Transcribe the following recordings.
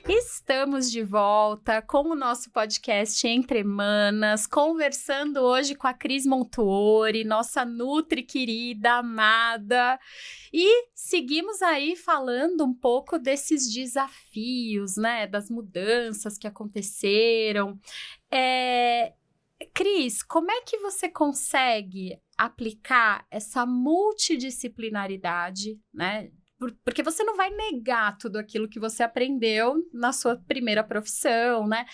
Estamos de volta com o nosso podcast Entre Manas, conversando hoje com a Cris Montuori, nossa nutri querida, amada. E seguimos aí falando um pouco desses desafios, né? Das mudanças que aconteceram. Cris, como é que você consegue aplicar essa multidisciplinaridade, né? Porque você não vai negar tudo aquilo que você aprendeu na sua primeira profissão, né?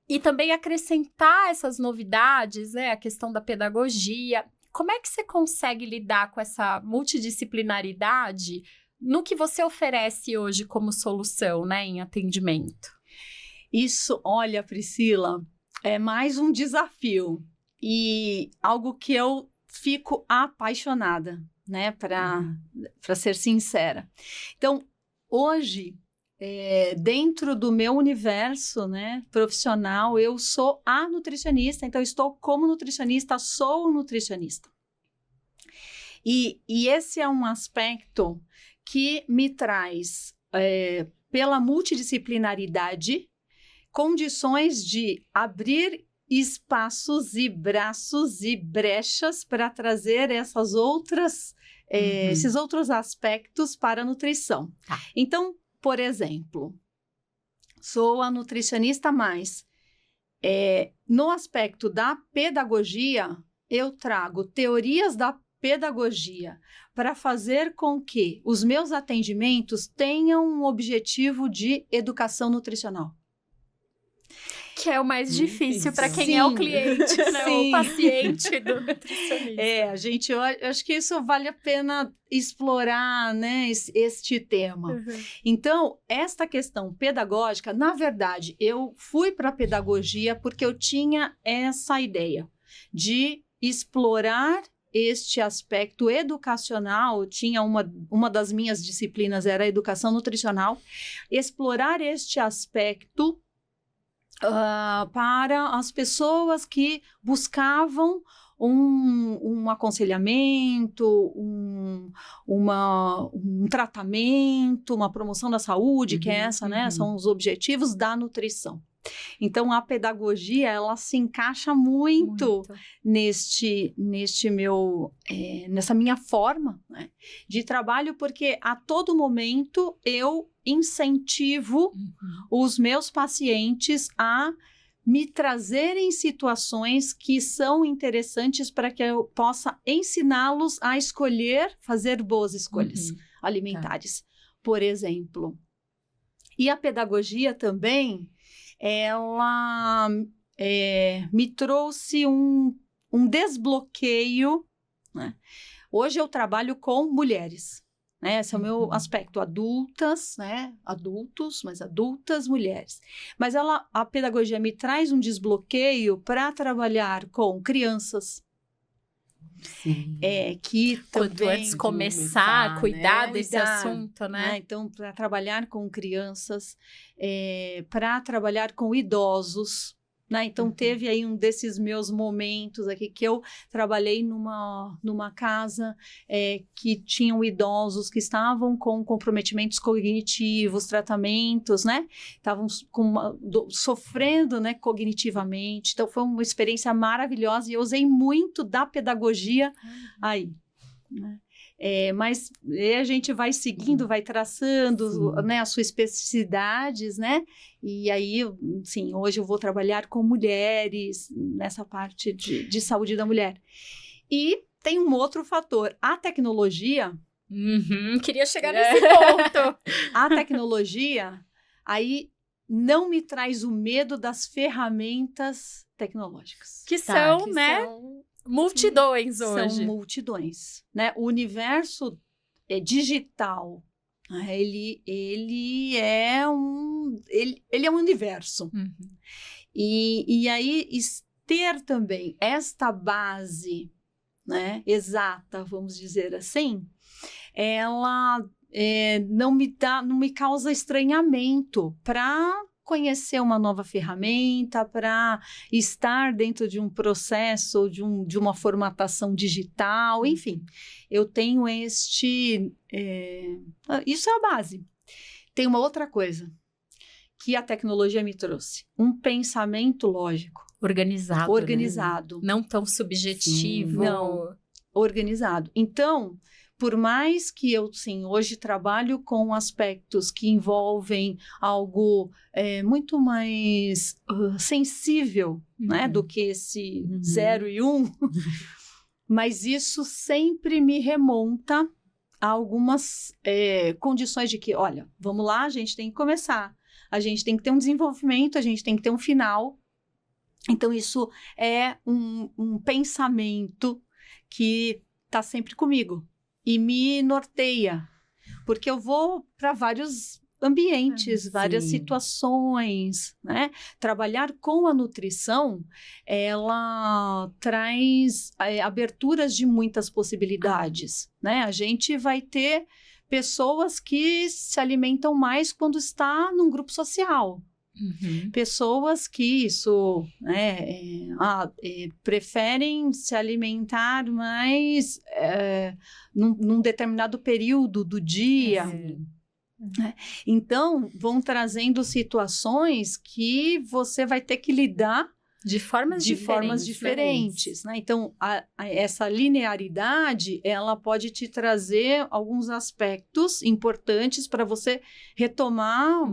E também acrescentar essas novidades, né? A questão da pedagogia. Como é que você consegue lidar com essa multidisciplinaridade no que você oferece hoje como solução, né? Em atendimento? Isso, olha, Priscila, é mais um desafio e algo que eu fico apaixonada, né, para ser sincera. Então, hoje, dentro do meu universo, né, profissional, eu sou a nutricionista, então estou como nutricionista, sou nutricionista. E esse é um aspecto que me traz, pela multidisciplinaridade, condições de abrir espaços e braços e brechas para trazer esses outros aspectos para a nutrição. Então, por exemplo, sou a nutricionista mais. No aspecto da pedagogia, eu trago teorias da pedagogia para fazer com que os meus atendimentos tenham um objetivo de educação nutricional. Que é o mais difícil para quem é o cliente, né? O paciente do nutricionista. Eu acho que isso vale a pena explorar, né, este tema. Então, esta questão pedagógica, na verdade, eu fui para a pedagogia porque eu tinha essa ideia de explorar este aspecto educacional. Tinha uma das minhas disciplinas era a educação nutricional, explorar este aspecto para as pessoas que buscavam um aconselhamento, um tratamento, uma promoção da saúde, que é essa, né? São os objetivos da nutrição. Então, a pedagogia, ela se encaixa muito. nessa minha forma, né, de trabalho, porque a todo momento eu incentivo os meus pacientes a me trazerem situações que são interessantes para que eu possa ensiná-los a escolher, fazer boas escolhas alimentares, por exemplo. E a pedagogia também, ela me trouxe um desbloqueio, né? Hoje eu trabalho com mulheres, né? Esse é o meu aspecto, adultas, né? Adultos, mas adultas, mulheres. Mas a pedagogia me traz um desbloqueio para trabalhar com crianças. Que quanto também antes começar a cuidar, né? Desse assunto, né? Então, para trabalhar com crianças, para trabalhar com idosos, né? Então, teve aí um desses meus momentos aqui que eu trabalhei numa casa que tinham idosos que estavam com comprometimentos cognitivos, tratamentos, né? Estavam sofrendo, né, cognitivamente. Então, foi uma experiência maravilhosa e eu usei muito da pedagogia aí, né? Mas a gente vai seguindo, vai traçando, né, as suas especificidades, né? E aí, sim, hoje eu vou trabalhar com mulheres nessa parte de saúde da mulher. E tem um outro fator, a tecnologia. Queria chegar nesse ponto. A tecnologia, aí não me traz o medo das ferramentas tecnológicas. Que são, né? Multidões hoje. São multidões, né? O universo digital, ele é um universo. E aí ter também esta base, né, exata, vamos dizer assim, ela não me causa estranhamento para conhecer uma nova ferramenta, para estar dentro de um processo, de uma formatação digital, enfim. Eu tenho isso é a base. Tem uma outra coisa que a tecnologia me trouxe. Um pensamento lógico. Organizado. Né? Não tão subjetivo. Não, organizado. Então, por mais que eu, sim, hoje trabalho com aspectos que envolvem algo muito mais sensível, né, do que esse 0 e 1, mas isso sempre me remonta a algumas condições de que, olha, vamos lá, a gente tem que começar, a gente tem que ter um desenvolvimento, a gente tem que ter um final. Então, isso é um pensamento que está sempre comigo. E me norteia, porque eu vou para vários ambientes, várias situações, né? Trabalhar com a nutrição, ela traz aberturas de muitas possibilidades, né? A gente vai ter pessoas que se alimentam mais quando está num grupo social. Pessoas que preferem se alimentar mais num determinado período do dia. Né? Então, vão trazendo situações que você vai ter que lidar de formas diferentes. Né? Então, essa linearidade, ela pode te trazer alguns aspectos importantes para você retomar.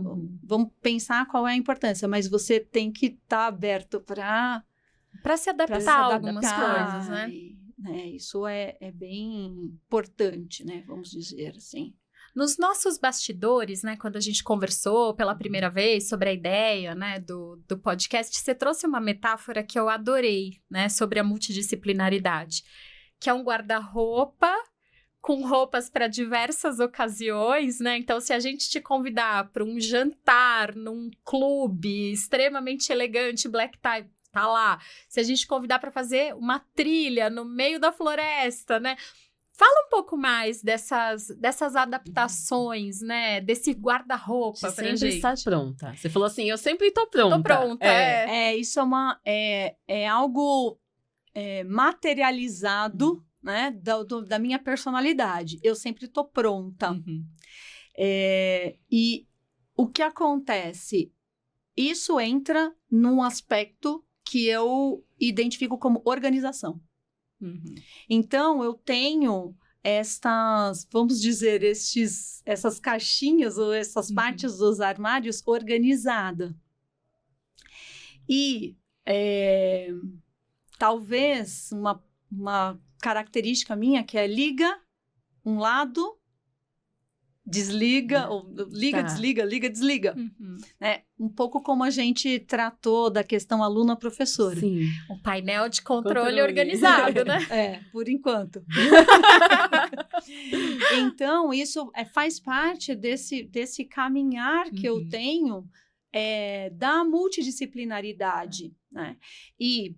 Vamos pensar qual é a importância, mas você tem que estar aberto para se adaptar a algumas coisas, né? Isso é bem importante, né? Vamos dizer assim. Nos nossos bastidores, né, quando a gente conversou pela primeira vez sobre a ideia, né, do podcast, você trouxe uma metáfora que eu adorei, né, sobre a multidisciplinaridade, que é um guarda-roupa com roupas para diversas ocasiões, né? Então, se a gente te convidar para um jantar num clube extremamente elegante, black tie, tá lá. Se a gente convidar para fazer uma trilha no meio da floresta, né? Fala um pouco mais dessas adaptações, né? Desse guarda-roupa pra sempre gente. Estar pronta. Você falou assim, eu sempre tô pronta. Tô pronta, isso é algo materializado, né? Da minha personalidade. Eu sempre tô pronta. E o que acontece? Isso entra num aspecto que eu identifico como organização. Então, eu tenho vamos dizer, essas caixinhas ou essas partes dos armários organizadas. E talvez uma característica minha que é liga um lado, desliga, ou liga, desliga, liga, desliga. Né? Um pouco como a gente tratou da questão aluna-professora. Sim. Um painel de controle organizado, né? Por enquanto. Então, isso faz parte desse caminhar que eu tenho da multidisciplinaridade. Né? E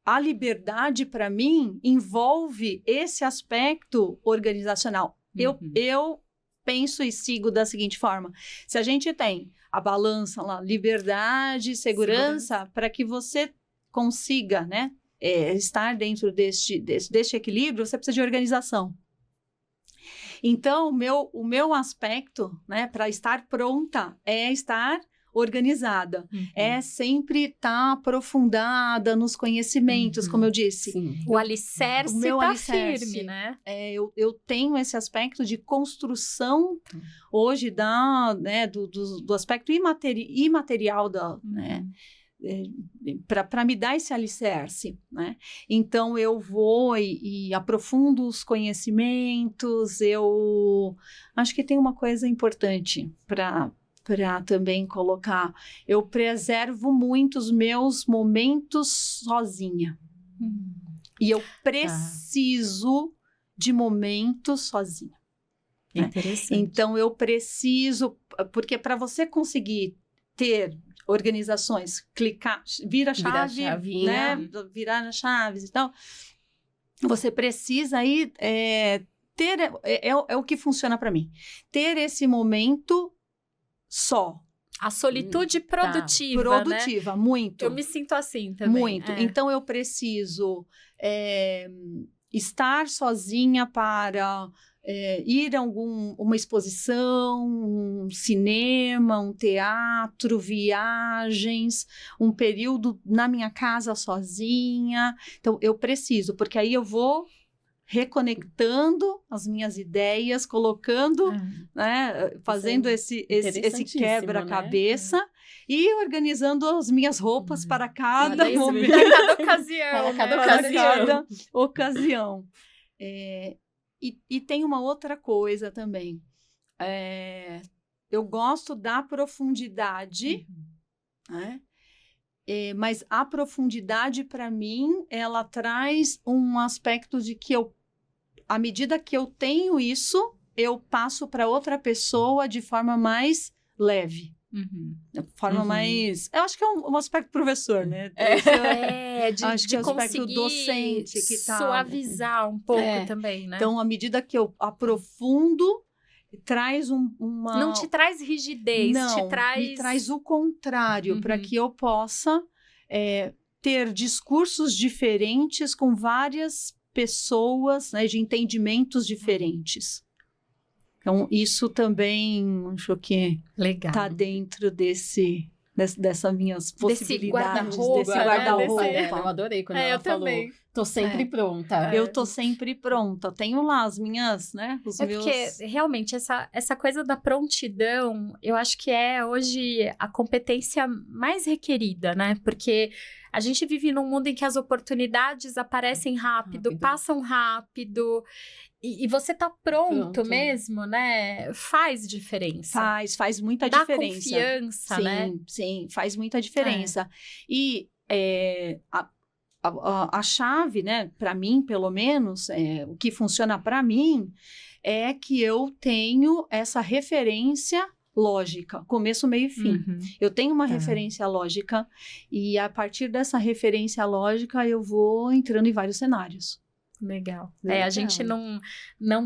a liberdade, para mim, envolve esse aspecto organizacional. Eu penso e sigo da seguinte forma. Se a gente tem a balança lá, liberdade, segurança, para que você consiga, né, estar dentro deste equilíbrio, você precisa de organização. Então, o meu aspecto, né, para estar pronta é estar organizada. É sempre estar aprofundada nos conhecimentos, como eu disse. Sim. O alicerce está firme, né? Eu tenho esse aspecto de construção hoje do aspecto imaterial né? Para me dar esse alicerce, né? Então, eu vou e aprofundo os conhecimentos. Eu acho que tem uma coisa importante para também colocar. Eu preservo muito os meus momentos sozinha. E eu preciso de momentos sozinha. É interessante. Então, eu preciso... Porque para você conseguir ter organizações, clicar, vira a chave, né? Virar as chaves e tal, você precisa aí ter... É o que funciona para mim. Ter esse momento só. A solitude produtiva, né? Produtiva, muito. Eu me sinto assim também. Muito. Então, eu preciso estar sozinha para ir a uma exposição, um cinema, um teatro, viagens, um período na minha casa sozinha. Então, eu preciso, porque aí eu vou reconectando as minhas ideias, colocando, né, fazendo esse quebra-cabeça, e organizando as minhas roupas para cada momento. Para cada ocasião. Para cada ocasião. E tem uma outra coisa também. Eu gosto da profundidade, né? Mas a profundidade, para mim, ela traz um aspecto de que à medida que eu tenho isso, eu passo para outra pessoa de forma mais leve. De forma mais... Eu acho que é um aspecto professor, né? De é o aspecto conseguir docente que suavizar um pouco também, né? Então, à medida que eu aprofundo, traz uma... Não te traz rigidez, me traz o contrário, para que eu possa ter discursos diferentes com várias pessoas, né, de entendimentos diferentes. Então, isso também, acho que está dentro dessas minhas possibilidades, desse guarda-roupa. Eu adorei quando ela falou. Também. Tô sempre pronta. Eu tô sempre pronta. Tenho lá as minhas, né? Os meus... Porque, realmente, essa coisa da prontidão, eu acho que é hoje a competência mais requerida, né? Porque a gente vive num mundo em que as oportunidades aparecem rápido. Passam rápido. E você tá pronto mesmo, né? Faz diferença. Faz muita diferença. Confiança, né? Sim, faz muita diferença. E a chave, né, para mim, pelo menos, o que funciona para mim é que eu tenho essa referência lógica, começo, meio e fim. Eu tenho uma referência lógica e a partir dessa referência lógica eu vou entrando em vários cenários. Legal. A gente não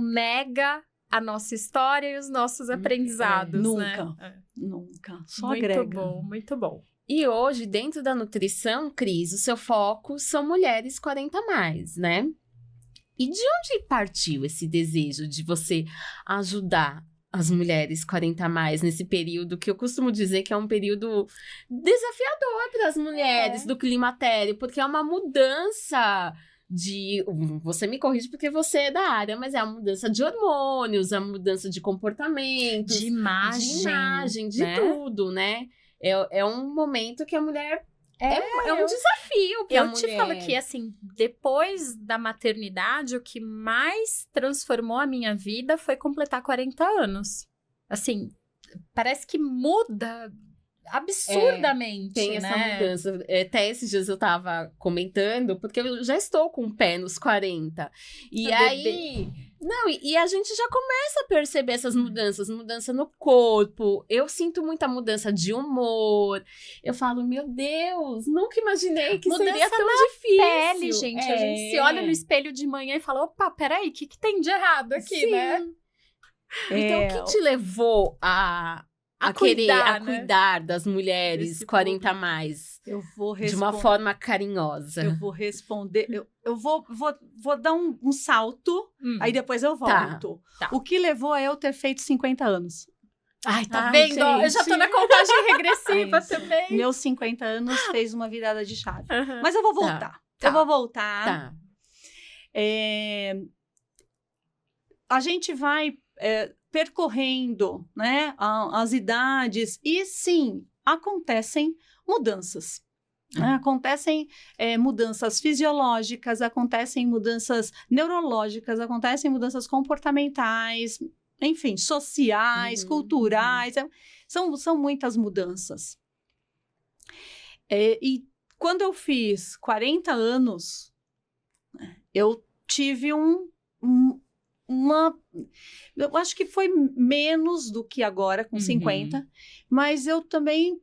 nega a nossa história e os nossos aprendizados, nunca, né? Nunca. Só muito agrega. Muito bom, muito bom. E hoje, dentro da nutrição, Cris, o seu foco são mulheres 40+, né? E de onde partiu esse desejo de você ajudar as mulheres 40+, nesse período que eu costumo dizer que é um período desafiador para as mulheres do climatério, porque é uma mudança você me corrige porque você é da área, mas é a mudança de hormônios, a mudança de comportamento, de imagem, de tudo, né? É um momento que a mulher é um desafio para a mulher. Eu te falo que, assim, depois da maternidade, o que mais transformou a minha vida foi completar 40 anos. Assim, parece que muda absurdamente, tem essa mudança. Até esses dias eu tava comentando, porque eu já estou com o pé nos 40. E aí... Não, e a gente já começa a perceber essas mudanças, mudança no corpo. Eu sinto muita mudança de humor. Eu falo, meu Deus, nunca imaginei que mudança seria tão na difícil. Pele, gente. A gente se olha no espelho de manhã e fala, opa, peraí, o que tem de errado aqui, né? Então, o que te levou a cuidar das mulheres 40+, eu vou de uma forma carinhosa? Eu vou responder. Eu vou dar um salto, aí depois eu volto. Tá. O que levou a eu ter feito 50 anos? Ai, tá vendo? Gente. Eu já tô na contagem regressiva também. Meus 50 anos fez uma virada de chave. Mas eu vou voltar. Tá. Eu vou voltar. Tá. A gente vai... percorrendo, né, as idades, e sim, acontecem mudanças. Acontecem mudanças fisiológicas, acontecem mudanças neurológicas, acontecem mudanças comportamentais, enfim, sociais, culturais, são muitas mudanças. E quando eu fiz 40 anos, eu tive eu acho que foi menos do que agora, com 50, mas eu também,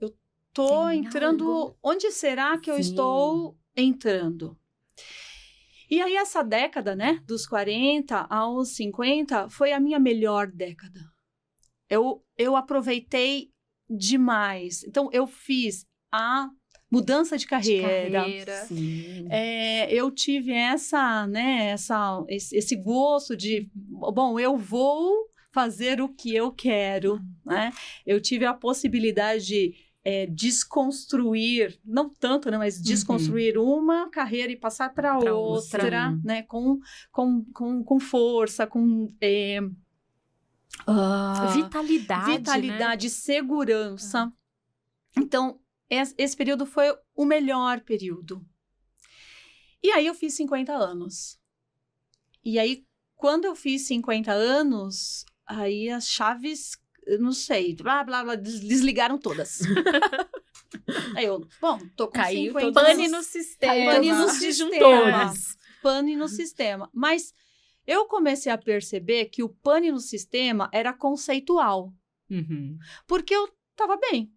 eu tô entrando, algo. Onde será que eu estou entrando? E aí essa década, né, dos 40 aos 50, foi a minha melhor década. eu aproveitei demais. Então, eu fiz a mudança de carreira. Sim. Eu tive esse gosto de, bom, eu vou fazer o que eu quero, né? Eu tive a possibilidade de desconstruir, não tanto, né, mas desconstruir uma carreira e passar para outra, né? Com força, com vitalidade, né? Segurança. Então, esse período foi o melhor período. E aí eu fiz 50 anos. E aí, quando eu fiz 50 anos, aí as chaves, eu não sei, blá, blá, blá, desligaram todas. Aí eu, bom, tô com Caiu 50 pane anos. no sistema. Pane no sistema. Pane no sistema. Mas eu comecei a perceber que o pane no sistema era conceitual. Porque eu estava bem.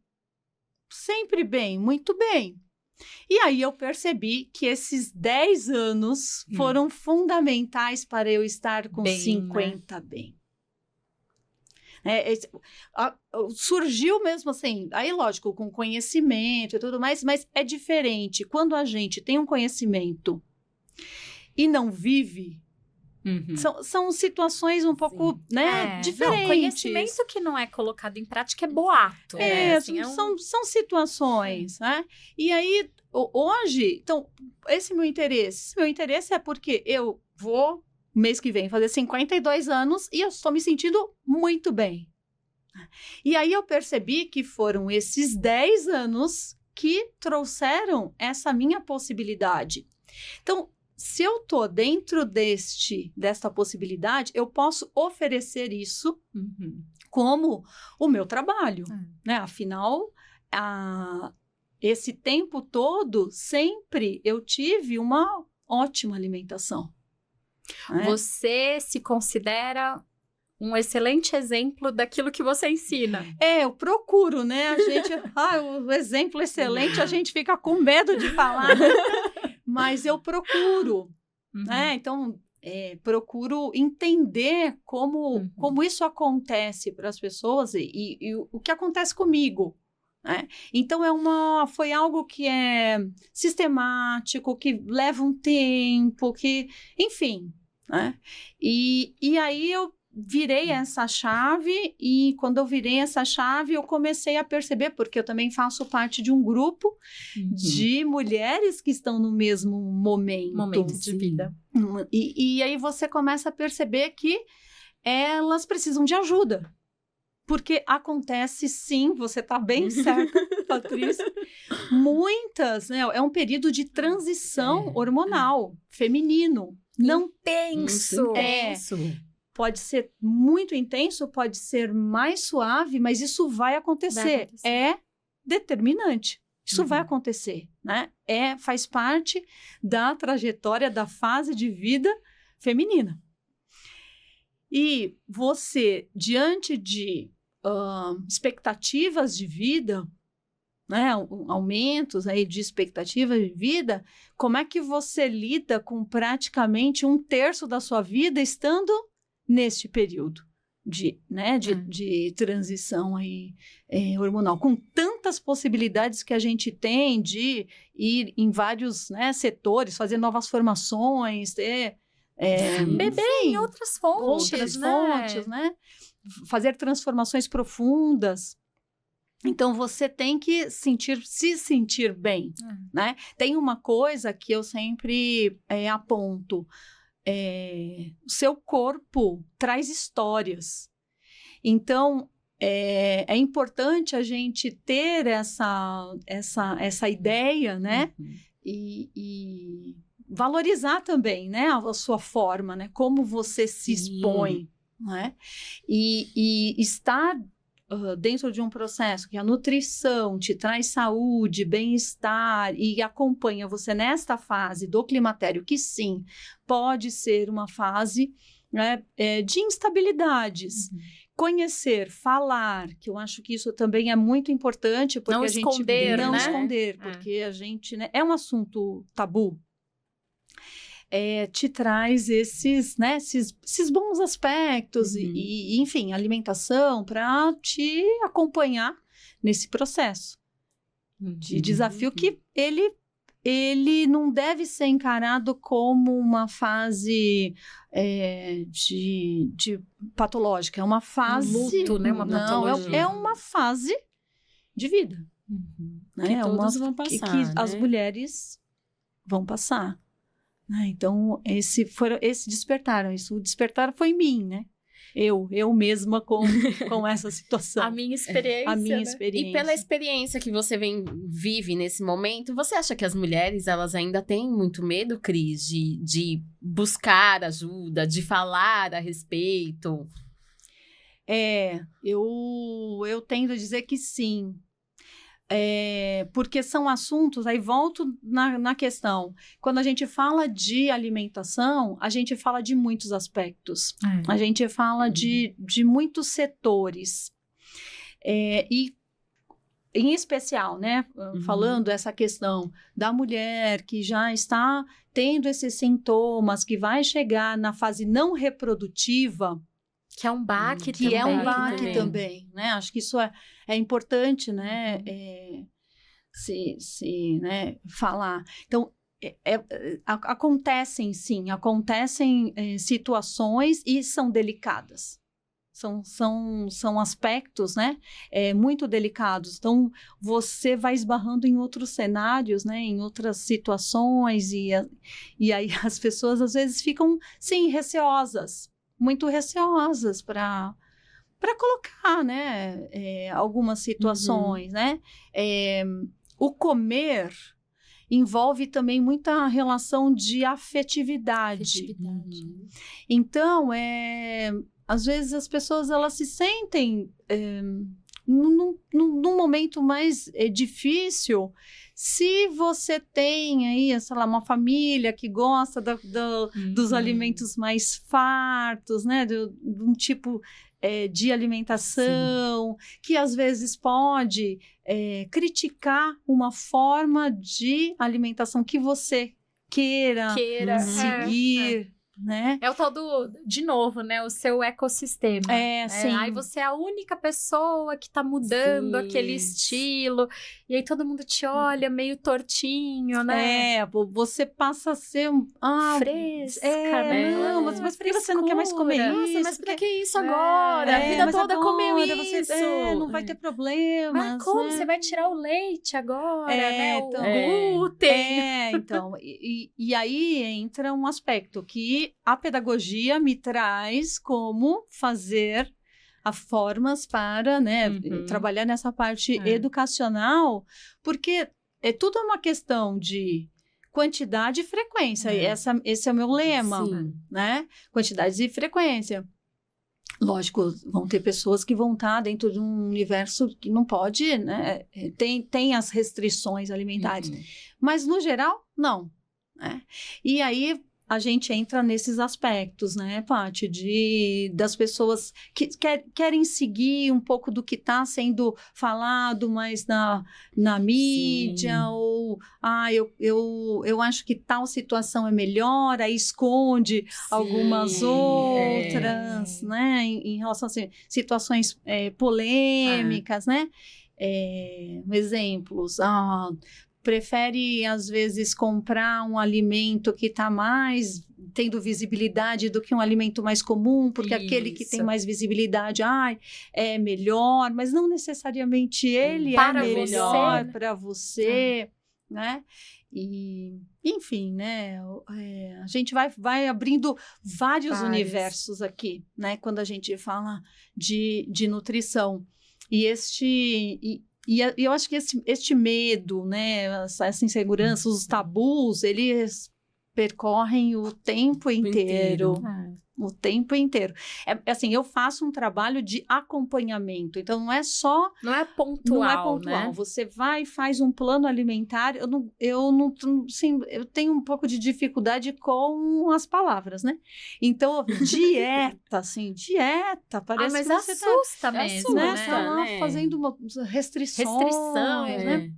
Sempre bem, muito bem. E aí eu percebi que esses 10 anos foram fundamentais para eu estar com Bem, 50 bem. Surgiu mesmo assim, aí lógico, com conhecimento e tudo mais, mas é diferente. Quando a gente tem um conhecimento e não vive, são situações um pouco, né, diferentes. Não, conhecimento que não é colocado em prática é boato. Assim, são situações, né? E aí, hoje, então, esse meu interesse é porque eu vou, mês que vem, fazer 52 anos e eu estou me sentindo muito bem. E aí eu percebi que foram esses 10 anos que trouxeram essa minha possibilidade. Então, se eu estou dentro desta possibilidade, eu posso oferecer isso como o meu trabalho, né? Afinal, esse tempo todo, sempre eu tive uma ótima alimentação. Né? Você se considera um excelente exemplo daquilo que você ensina. Eu procuro, né? A gente, o exemplo excelente, a gente fica com medo de falar. Mas eu procuro, né? Então, procuro entender como isso acontece para as pessoas e o que acontece comigo, né? Então, foi algo que é sistemático, que leva um tempo, enfim, né? E aí eu virei essa chave e quando eu virei essa chave eu comecei a perceber, porque eu também faço parte de um grupo de mulheres que estão no mesmo momento de vida. E aí você começa a perceber que elas precisam de ajuda. Porque acontece sim, você está bem certa, Patrícia, muitas, né? É um período de transição hormonal feminino. Não Intenso. Pode ser muito intenso, pode ser mais suave, mas isso vai acontecer. É determinante. Isso vai acontecer, né? Faz parte da trajetória, da fase de vida feminina. E você, diante de expectativas de vida, né, aumentos aí de expectativas de vida, como é que você lida com praticamente 1/3 da sua vida estando neste período de transição aí, hormonal, com tantas possibilidades que a gente tem de ir em vários, né, setores, fazer novas formações, beber em outras fontes, né? Fazer transformações profundas. Então, você tem que se sentir bem, né? Tem uma coisa que eu sempre aponto. O seu corpo traz histórias. Então, é importante a gente ter essa ideia, né? E valorizar também, né? A sua forma, né? Como você se expõe, né? E estar dentro de um processo que a nutrição te traz saúde, bem-estar e acompanha você nesta fase do climatério, que sim, pode ser uma fase, né, de instabilidades. Conhecer, falar, que eu acho que isso também é muito importante, porque não esconder, porque a gente, né, é um assunto tabu. te traz esses bons aspectos e, enfim, alimentação para te acompanhar nesse processo de desafio que ele não deve ser encarado como uma fase de patológica, é uma fase... luto, né? Uma patologia. É uma fase de vida. Né? Que todos vão passar, que né? as mulheres vão passar. Né? Então, esse despertar, o despertar foi em mim, né? Eu mesma com essa situação. A minha experiência, A minha né? experiência. E pela experiência que você vive nesse momento, você acha que as mulheres, elas ainda têm muito medo, Cris, de buscar ajuda, de falar a respeito? Eu tendo a dizer que sim. Porque são assuntos, aí volto na questão, quando a gente fala de alimentação, a gente fala de muitos aspectos, a gente fala de muitos setores, e em especial, né, falando essa questão da mulher que já está tendo esses sintomas, que vai chegar na fase não reprodutiva, Que é um baque que também. é um baque também. também, né? Acho que isso é importante, né? Né? Falar. Então, acontecem situações e são delicadas. São aspectos, né? Muito delicados. Então, você vai esbarrando em outros cenários, né? Em outras situações e aí as pessoas às vezes ficam, sim, muito receosas para colocar, né, algumas situações, né? O comer envolve também muita relação de afetividade. Então, às vezes as pessoas elas se sentem num momento mais difícil. Se você tem aí, sei lá, uma família que gosta dos alimentos mais fartos, né? De um tipo de alimentação, que às vezes pode criticar uma forma de alimentação que você queira seguir. Né? É o tal de novo, né? O seu ecossistema. Sim. Aí você é a única pessoa que tá mudando aquele estilo. E aí todo mundo te olha meio tortinho, né? Você passa a ser fresca, né? Não, mas por que você não quer mais comer Nossa, isso? mas pra que isso agora? A vida mas toda agora comeu isso. Você não vai ter problemas. Mas como? Né? Você vai tirar o leite agora, né? O Então, glúten. Então. E aí entra um aspecto que a pedagogia me traz como fazer as formas para, né, trabalhar nessa parte educacional, porque tudo é uma questão de quantidade e frequência. Esse é o meu lema, né? Quantidade e frequência. Lógico, vão ter pessoas que vão estar dentro de um universo que não pode, né? Tem as restrições alimentares. Mas, no geral, não. Né? E aí, a gente entra nesses aspectos, né, Paty, das pessoas que querem seguir um pouco do que está sendo falado mais na mídia, ou eu acho que tal situação é melhor, aí esconde algumas outras, né, em relação a situações polêmicas, né, exemplos, prefere, às vezes, comprar um alimento que está mais tendo visibilidade do que um alimento mais comum, porque aquele que tem mais visibilidade é melhor, mas não necessariamente ele para melhor para você, né? E, enfim, né? A gente vai abrindo vários universos aqui, né? Quando a gente fala de nutrição. E eu acho que este medo, né, essa insegurança, os tabus, eles percorrem o tempo inteiro. O tempo inteiro. Assim, eu faço um trabalho de acompanhamento. Então, não é só... Não é pontual, né? Você vai e faz um plano alimentar. Eu tenho um pouco de dificuldade com as palavras, né? Então, dieta, parece mas que você assusta mesmo, né? né? Tá lá fazendo uma restrição, né?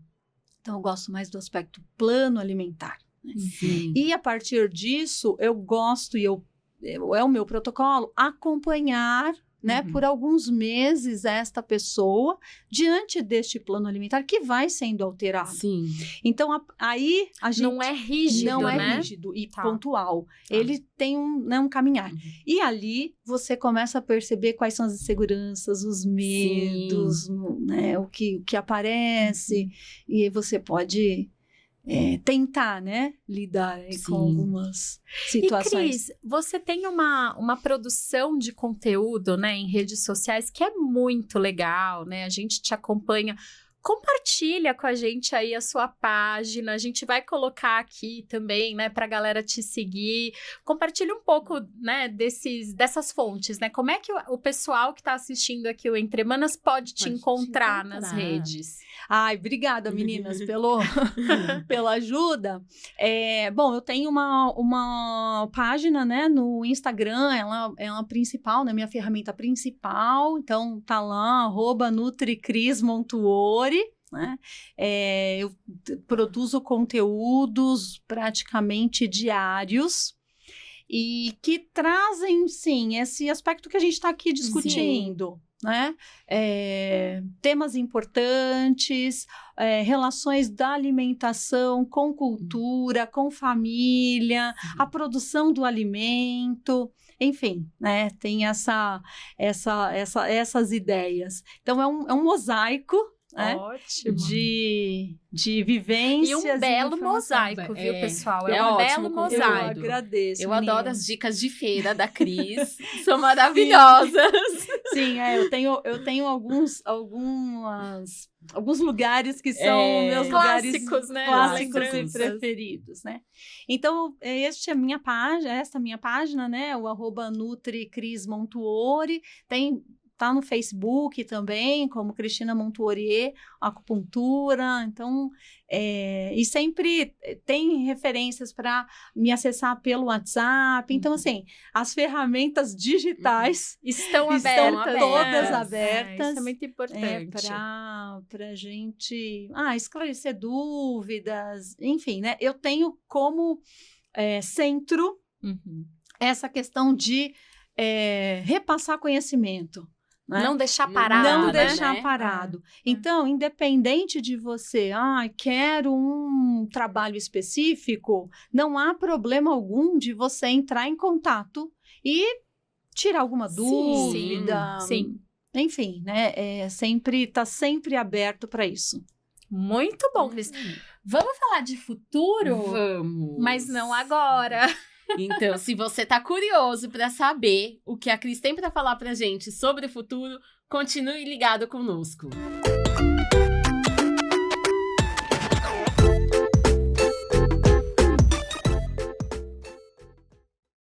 Então, eu gosto mais do aspecto plano alimentar. Sim. E a partir disso, eu gosto, é o meu protocolo, acompanhar, né, por alguns meses esta pessoa diante deste plano alimentar que vai sendo alterado. Sim. Então, aí a gente... Não é rígido, Não é né? rígido e Tá. pontual. Ele tem um caminhar. E ali você começa a perceber quais são as inseguranças, os medos, né, o que aparece. E você pode tentar, né, lidar aí com algumas situações. E, Cris, você tem uma produção de conteúdo, né, em redes sociais que é muito legal, né? A gente te acompanha. Compartilha com a gente aí a sua página, a gente vai colocar aqui também, né, pra galera te seguir. Compartilha um pouco, né, dessas fontes, né? Como é que o pessoal que tá assistindo aqui o Entre Manas pode te encontrar nas redes? Ai, obrigada, meninas, pela ajuda. Bom, eu tenho uma página, né, no Instagram, ela é a principal, né, minha ferramenta principal, então tá lá, @NutriCrisMontuori. Né? Eu produzo conteúdos praticamente diários e que trazem, sim, esse aspecto que a gente está aqui discutindo, né? Temas importantes, relações da alimentação com cultura, com família, a produção do alimento. Enfim, né, tem essas ideias. Então, é um mosaico, né, Ótimo. de vivências. E um belo informação. mosaico, viu, pessoal? é um ótimo belo conteúdo. Eu mosaico. agradeço, Eu meninas. adoro as dicas de feira da Cris. São maravilhosas. Sim, eu tenho alguns lugares que são meus clássicos, lugares né? clássicos e Lembranças. preferidos, né? Então, esta é a minha página, né? O @NutriCrisMontuori. Tá no Facebook também, como Cristina Montuori, acupuntura. Então, e sempre tem referências para me acessar pelo WhatsApp. Então, assim, as ferramentas digitais Estão estão abertas. todas né? abertas. Isso é muito importante. Para a gente esclarecer dúvidas, enfim, né? Eu tenho como centro essa questão de repassar conhecimento. Né? Não deixar parado, Não né? deixar parado. Então, independente de você, quero um trabalho específico, não há problema algum de você entrar em contato e tirar alguma dúvida. Sim. Enfim, né? Tá sempre aberto para isso. Muito bom, Cris. Vamos falar de futuro? Vamos. Mas não agora. Então, se você tá curioso para saber o que a Cris tem para falar pra gente sobre o futuro, continue ligado conosco.